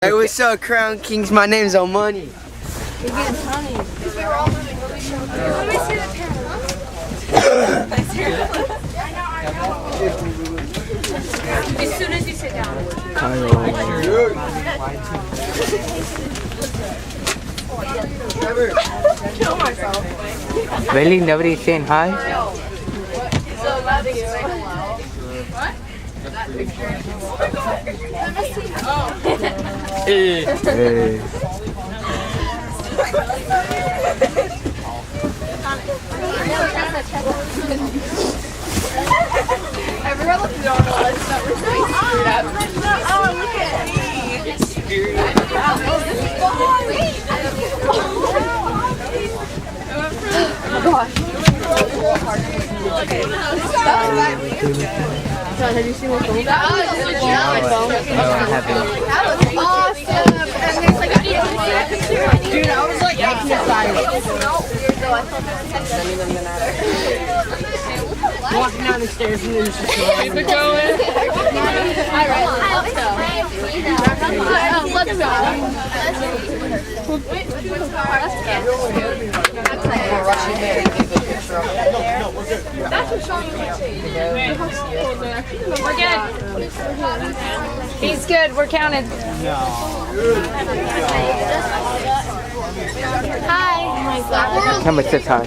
Hey, what's up, Crown Kings? My name's Money. We're getting honey. Because we were all moving really short. Let me see the camera. As soon as you sit down. Kill myself. Really? Nobody's saying hi? So loud to say hello. What? Hey. Hey. Everyone looks normal. It's not really screwed up. Oh, look at me. It's scary. Oh, this is oh my gosh. Have you seen what's going on? That was awesome. And there's like a dude, I was like exercising. Walking down the stairs and then just Keep it going. Alright, let's go. Let's go. That's what Sean We're good. He's good. We're counted. Hi. How much is high?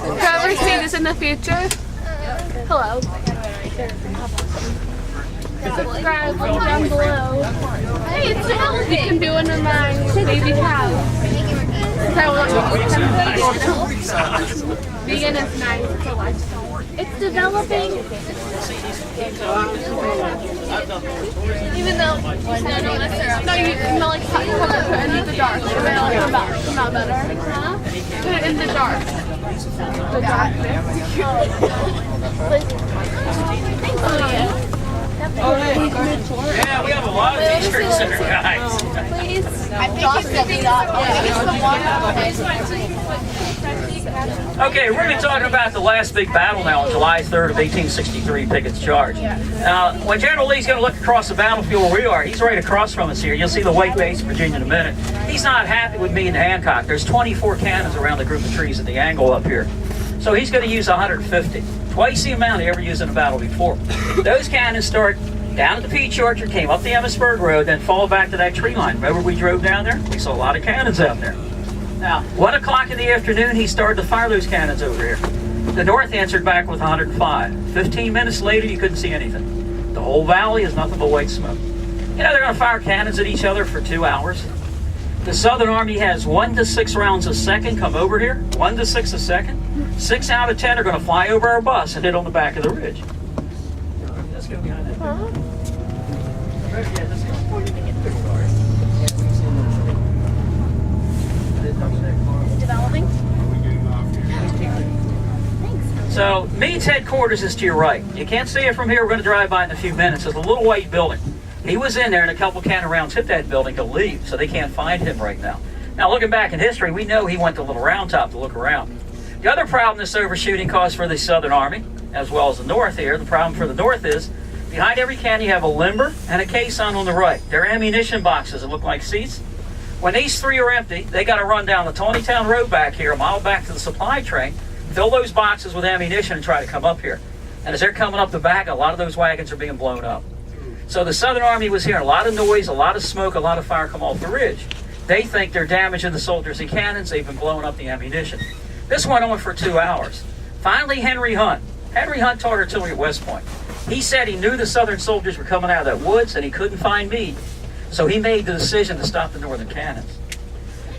Whoever's seen this in the future, hello. Subscribe down below. Hey, it's developing. You can do one of my baby cows. Vegan is nice to watch. It's developing. Even though no, you smell like hot pepper, put it in the dark. It will come out better. Huh? Put it in the dark. The darkness. Yeah, we have a lot of t-shirts there, guys. Please. I think it's the Okay, we're going to be talking about the last big battle now on July 3rd of 1863, Pickett's Charge. Now, when General Lee's going to look across the battlefield where we are, he's right across from us here. You'll see the white base of Virginia in a minute. He's not happy with me and Hancock. There's 24 cannons around the group of trees at the angle up here. So he's going to use 150. Twice the amount he ever used in a battle before. Those cannons start down at the Peach Orchard, came up the Gettysburg Road, then fall back to that tree line. Remember we drove down there? We saw a lot of cannons out there. Now, 1 o'clock in the afternoon, he started to fire those cannons over here. The North answered back with 105. 15 minutes later, you couldn't see anything. The whole valley is nothing but white smoke. You know, they're going to fire cannons at each other for 2 hours. The Southern Army has 1 to 6 rounds a second come over here. 1 to 6 a second. 6 out of 10 are going to fly over our bus and hit on the back of the ridge. Let's go behind that. Developing. So, Meade's headquarters is to your right. You can't see it from here. We're going to drive by in a few minutes. It's a little white building. He was in there and a couple cannon rounds hit that building to leave, so they can't find him right now. Now, looking back in history, we know he went to Little Round Top to look around. The other problem this overshooting caused for the Southern Army, as well as the North here, the problem for the North is, behind every cannon you have a limber and a caisson on the right. They're ammunition boxes that look like seats. When these three are empty, they got to run down the Tawnytown Road back here, a mile back to the supply train, fill those boxes with ammunition and try to come up here. And as they're coming up the back, a lot of those wagons are being blown up. So the Southern Army was hearing a lot of noise, a lot of smoke, a lot of fire come off the ridge. They think they're damaging the soldiers and cannons. They've been blowing up the ammunition. This went on for 2 hours. Finally, Henry Hunt taught artillery at West Point. He said he knew the Southern soldiers were coming out of that woods and he couldn't find Meade. So he made the decision to stop the Northern cannons.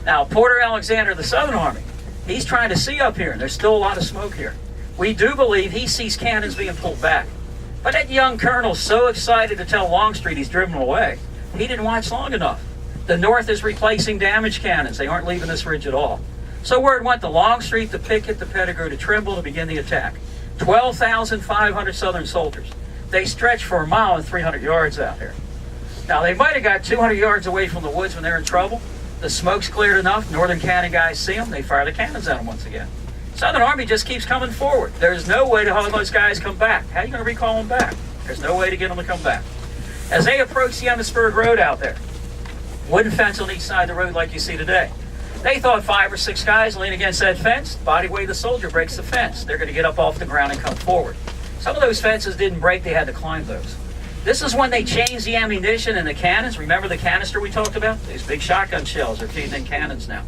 Now, Porter Alexander, the Southern Army, he's trying to see up here, and there's still a lot of smoke here. We do believe he sees cannons being pulled back. But that young colonel's so excited to tell Longstreet he's driven them away, he didn't watch long enough. The North is replacing damaged cannons. They aren't leaving this ridge at all. So word went to Longstreet, to Pickett, to Pettigrew, to Trimble to begin the attack. 12,500 Southern soldiers. They stretched for a mile and 300 yards out here. Now, they might have got 200 yards away from the woods when they're in trouble. The smoke's cleared enough. Northern cannon guys see them. They fire the cannons at them once again. Southern Army just keeps coming forward. There's no way to have those guys come back. How are you going to recall them back? There's no way to get them to come back. As they approach the Gettysburg Road out there, wooden fence on each side of the road like you see today. They thought 5 or 6 guys lean against that fence, body weight of the soldier breaks the fence. They're going to get up off the ground and come forward. Some of those fences didn't break, they had to climb those. This is when they changed the ammunition and the cannons. Remember the canister we talked about? These big shotgun shells are feeding in cannons now.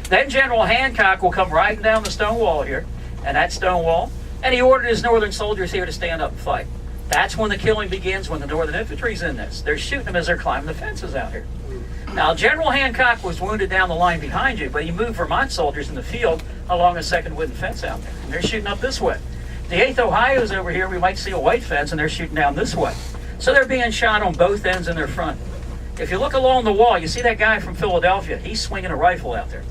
Then General Hancock will come riding down the stone wall here, and that stone wall, and he ordered his northern soldiers here to stand up and fight. That's when the killing begins, when the northern infantry's in this. They're shooting them as they're climbing the fences out here. Now, General Hancock was wounded down the line behind you, but he moved Vermont soldiers in the field along a second wooden fence out there. And they're shooting up this way. The 8th Ohio's over here, we might see a white fence, and they're shooting down this way. So they're being shot on both ends in their front. If you look along the wall, you see that guy from Philadelphia. He's swinging a rifle out there.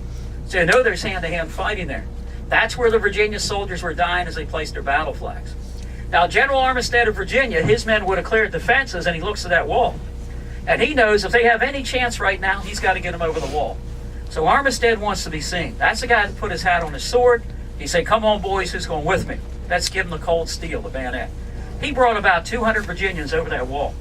So you know there's hand-to-hand fighting there. That's where the Virginia soldiers were dying as they placed their battle flags. Now, General Armistead of Virginia, his men would have cleared the fences, and he looks at that wall. And he knows if they have any chance right now, he's got to get them over the wall. So Armistead wants to be seen. That's the guy that put his hat on his sword. He said, "Come on, boys, who's going with me?" Let's give him the cold steel, the bayonet. He brought about 200 Virginians over that wall.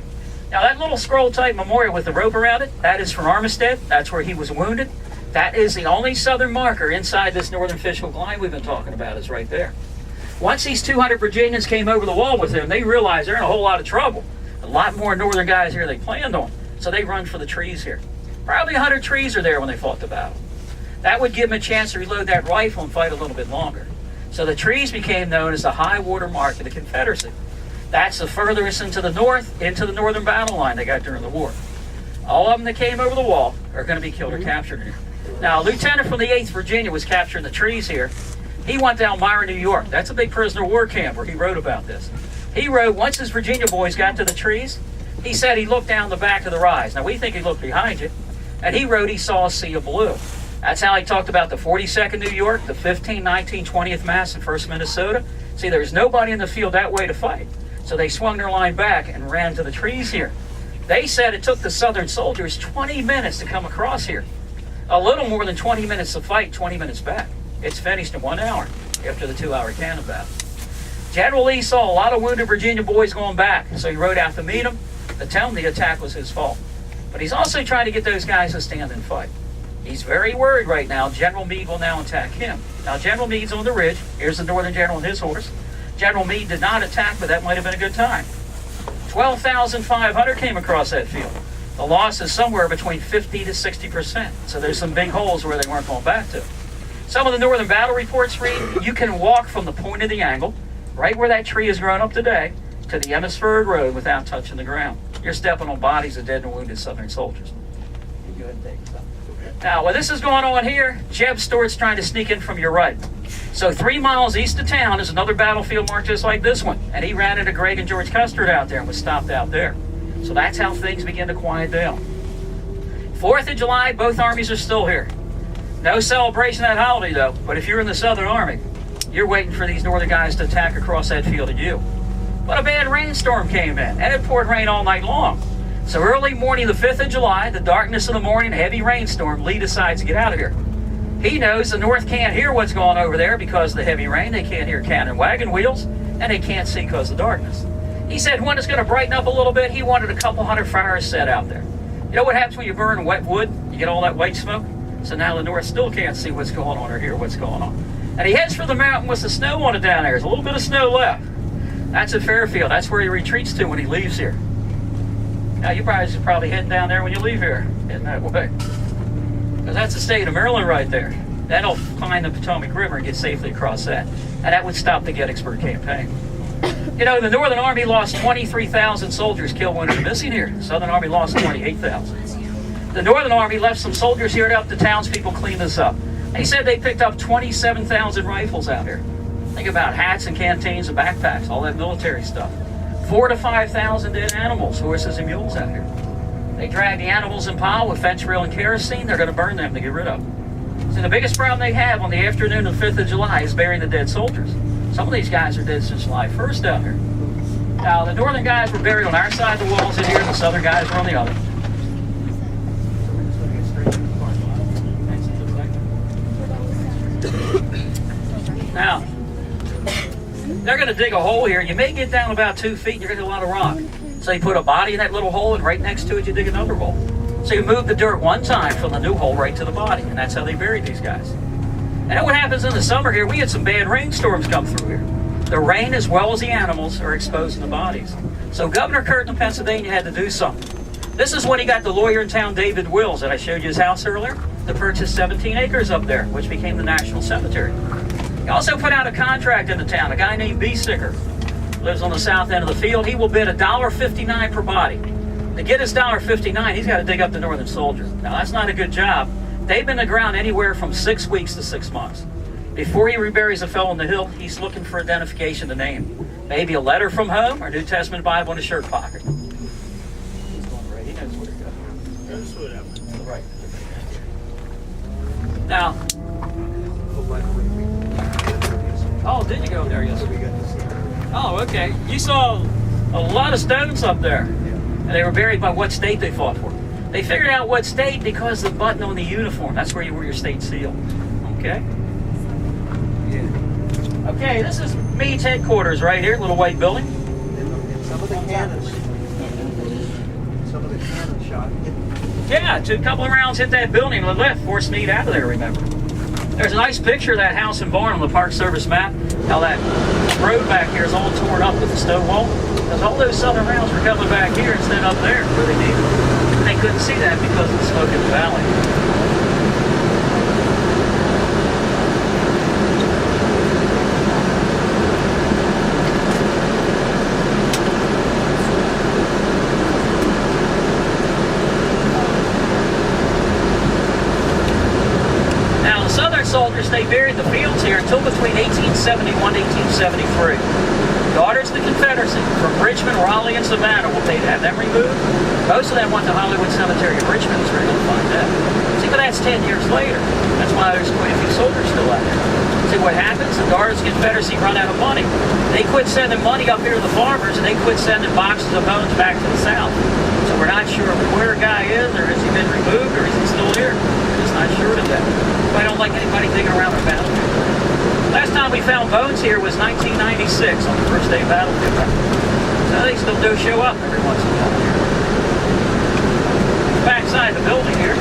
Now, that little scroll-type memorial with the rope around it, that is from Armistead. That's where he was wounded. That is the only southern marker inside this northern physical line we've been talking about, is right there. Once these 200 Virginians came over the wall with him, they realized they're in a whole lot of trouble. A lot more northern guys here they planned on. So they run for the trees here. Probably 100 trees are there when they fought the battle. That would give them a chance to reload that rifle and fight a little bit longer. So the trees became known as the high water mark of the Confederacy. That's the furthest into the north, into the northern battle line they got during the war. All of them that came over the wall are going to be killed or captured here. Now, a lieutenant from the 8th Virginia was capturing the trees here. He went to Elmira, New York. That's a big prisoner of war camp where he wrote about this. He wrote, once his Virginia boys got to the trees, he said he looked down the back of the rise. Now, we think he looked behind you. And he wrote he saw a sea of blue. That's how he talked about the 42nd New York, the 15th, 19th, 20th Mass, and 1st Minnesota. See, there was nobody in the field that way to fight. So they swung their line back and ran to the trees here. They said it took the Southern soldiers 20 minutes to come across here. A little more than 20 minutes to fight, 20 minutes back. It's finished in 1 hour after the 2-hour cannon battle. General Lee saw a lot of wounded Virginia boys going back, so he rode out to meet them to tell them the attack was his fault. But he's also trying to get those guys to stand and fight. He's very worried right now. General Meade will now attack him. Now, General Meade's on the ridge. Here's the Northern General and his horse. General Meade did not attack, but that might have been a good time. 12,500 came across that field. The loss is somewhere between 50 to 60%. So there's some big holes where they weren't going back to. Some of the Northern battle reports read, you can walk from the point of the angle, right where that tree has grown up today, to the Gettysburg Road without touching the ground. You're stepping on bodies of dead and wounded Southern soldiers. You go ahead and take some. Now, while this is going on here, Jeb Stuart's trying to sneak in from your right. So 3 miles east of town is another battlefield marked just like this one. And he ran into Greg and George Custer out there and was stopped out there. So that's how things begin to quiet down. 4th of July, both armies are still here. No celebration of that holiday, though. But if you're in the Southern Army, you're waiting for these northern guys to attack across that field at you. But a bad rainstorm came in, and it poured rain all night long. So early morning, the 5th of July, the darkness of the morning, heavy rainstorm, Lee decides to get out of here. He knows the North can't hear what's going on over there because of the heavy rain. They can't hear cannon wagon wheels, and they can't see because of the darkness. He said when it's going to brighten up a little bit, he wanted a couple hundred fires set out there. You know what happens when you burn wet wood? You get all that white smoke. So now the North still can't see what's going on or hear what's going on. And he heads for the mountain with the snow on it down there. There's a little bit of snow left. That's at Fairfield. That's where he retreats to when he leaves here. Now, you guys are probably heading down there when you leave here, heading that way. Because that's the state of Maryland right there. That'll find the Potomac River and get safely across that. And that would stop the Gettysburg campaign. You know, the Northern Army lost 23,000 soldiers killed, wounded, and missing here. The Southern Army lost 28,000. The Northern Army left some soldiers here to help the townspeople clean this up. They said they picked up 27,000 rifles out here. Think about hats and canteens and backpacks, all that military stuff. 4,000 to 5,000 dead animals, horses and mules out here. They drag the animals in pile with fence rail and kerosene. They're going to burn them to get rid of them. So the biggest problem they have on the afternoon of the 5th of July is burying the dead soldiers. Some of these guys are dead since July 1st out here. Now, the northern guys were buried on our side of the walls in here, and the southern guys were on the other. Now, they're going to dig a hole here. You may get down about 2 feet and you're going to hit a lot of rock. So you put a body in that little hole, and right next to it you dig another hole. So you move the dirt one time from the new hole right to the body, and that's how they buried these guys. And what happens in the summer here, we had some bad rainstorms come through here. The rain as well as the animals are exposing the bodies. So Governor Curtin of Pennsylvania had to do something. This is when he got the lawyer in town, David Wills, that I showed you his house earlier, to purchase 17 acres up there, which became the National Cemetery. He also put out a contract in the town. A guy named B. Sticker lives on the south end of the field. He will bid $1.59 per body. To get his $1.59, he's got to dig up the Northern Soldier. Now, that's not a good job. They've been in the ground anywhere from 6 weeks to 6 months. Before he reburies a fellow in the hill, he's looking for identification to name. Maybe a letter from home or New Testament Bible in his shirt pocket. He's going right. He knows where to go. Right. Now, oh, did you go there yesterday? Oh, okay. You saw a lot of stones up there. And they were buried by what state they fought for. They figured out what state because of the button on the uniform. That's where you wear your state seal. Okay? Yeah. Okay, this is Meade's headquarters right here, little white building. And some of the cannons shot. Yeah, a couple of rounds hit that building on the left, forced Meade out of there, remember. There's a nice picture of that house and barn on the Park Service map, how that road back here is all torn up with the stone wall. Because all those southern rounds were coming back here instead of up there where they needed them. And they couldn't see that because of the smoke in the valley. Soldiers, they buried the fields here until between 1871 and 1873. Daughters of the Confederacy from Richmond, Raleigh, and Savannah, well, they'd have them removed. Most of them went to Hollywood Cemetery in Richmond. It's where you're going to find that. See, but that's 10 years later. That's why there's quite a few soldiers still out there. See what happens? The Daughters of the Confederacy run out of money. They quit sending money up here to the farmers, and they quit sending boxes of bones back to the South. So we're not sure where a guy is, or has he been removed, or is he still here? We're just not sure of that. I don't like anybody digging around our battlefield. Last time we found bones here was 1996 on the first day of battlefield. So they still do show up every once in a while here. Backside the building here.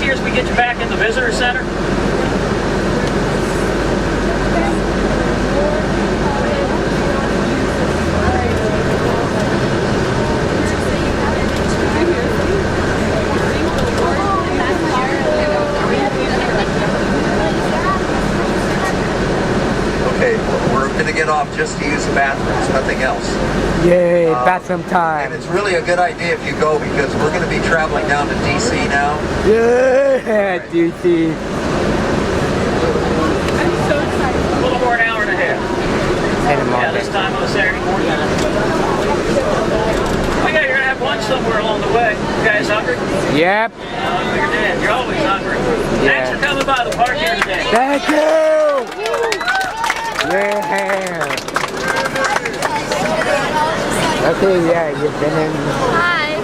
easier as we get you back in the visitor center. Okay, we're going to get off just to use the bathrooms, nothing else. Yay, bathroom And time. it's really a good idea if you go because we're going to be traveling down to DC now. Yeah, duty. A little more an hour and a half. And a Yeah, moment. this time on a Saturday morning. Oh yeah, you're gonna have lunch somewhere along the way. You guys hungry? Yep. You're dead. You're always hungry. Thanks for coming by the park here today. Thank you. Yeah. Okay, yeah, you've been in. Hi.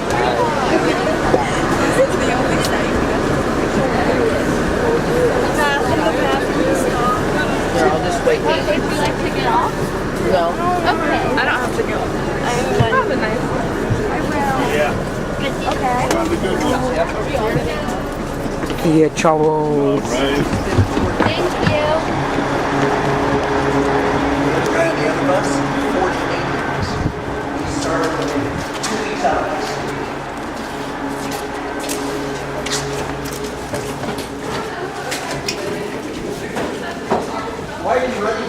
Here, I'll just wait. Would you like to get off? No. Okay. I don't have to go. Have a nice one. I will. Okay. Yeah, Charles. Thank you. Guy on the other bus, 48 years. Started 2 weeks out. Why are you running